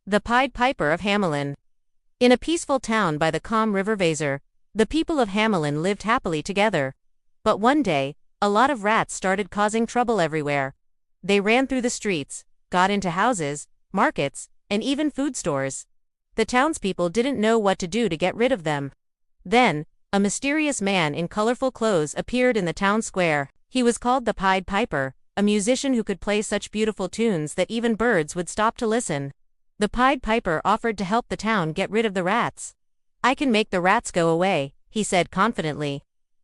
The Pied Piper of Hamelin. In a peaceful town by the calm river Weser, the people of Hamelin lived happily together. But one day, a lot of rats started causing trouble everywhere. They ran through the streets, got into houses, markets, and even food stores. The townspeople didn't know what to do to get rid of them. Then, a mysterious man in colorful clothes appeared in the town square. He was called the Pied Piper, a musician who could play such beautiful tunes that even birds would stop to listen. The Pied Piper offered to help the town get rid of the rats. "I can make the rats go away," he said confidently.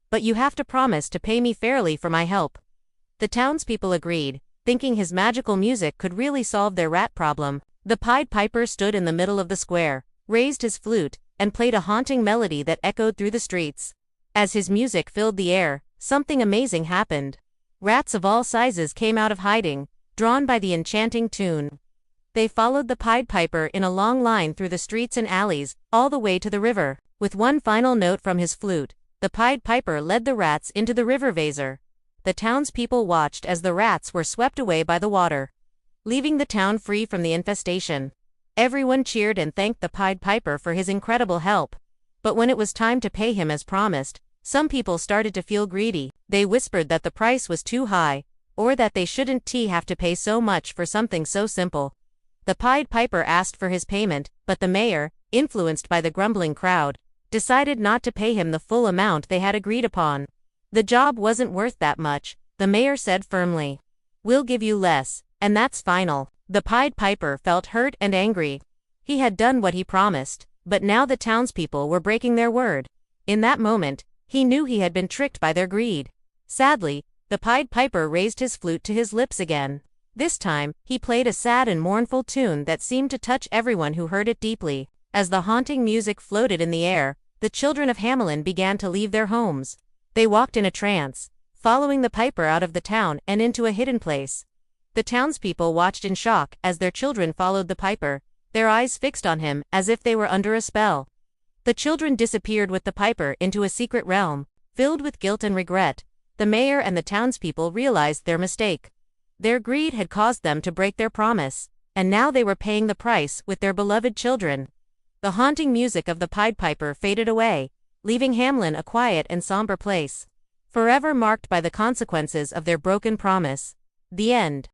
"But you have to promise to pay me fairly for my help." The townspeople agreed, thinking his magical music could really solve their rat problem. The Pied Piper stood in the middle of the square, raised his flute, and played a haunting melody that echoed through the streets. As his music filled the air, something amazing happened. Rats of all sizes came out of hiding, drawn by the enchanting tune. They followed the Pied Piper in a long line through the streets and alleys, all the way to the river. With one final note from his flute, the Pied Piper led the rats into the river Weser. The townspeople watched as the rats were swept away by the water, leaving the town free from the infestation. Everyone cheered and thanked the Pied Piper for his incredible help. But when it was time to pay him as promised, some people started to feel greedy. They whispered that the price was too high, or that they shouldn't have to pay so much for something so simple. The Pied Piper asked for his payment, but the mayor, influenced by the grumbling crowd, decided not to pay him the full amount they had agreed upon. The job wasn't worth that much, the mayor said firmly. "We'll give you less, and that's final." The Pied Piper felt hurt and angry. He had done what he promised, but now the townspeople were breaking their word. In that moment, he knew he had been tricked by their greed. Sadly, the Pied Piper raised his flute to his lips again. This time, he played a sad and mournful tune that seemed to touch everyone who heard it deeply. As the haunting music floated in the air, the children of Hamelin began to leave their homes. They walked in a trance, following the piper out of the town and into a hidden place. The townspeople watched in shock as their children followed the piper, their eyes fixed on him as if they were under a spell. The children disappeared with the piper into a secret realm. Filled with guilt and regret, the mayor and the townspeople realized their mistake. Their greed had caused them to break their promise, and now they were paying the price with their beloved children. The haunting music of the Pied Piper faded away, leaving Hamelin a quiet and somber place, forever marked by the consequences of their broken promise. The end.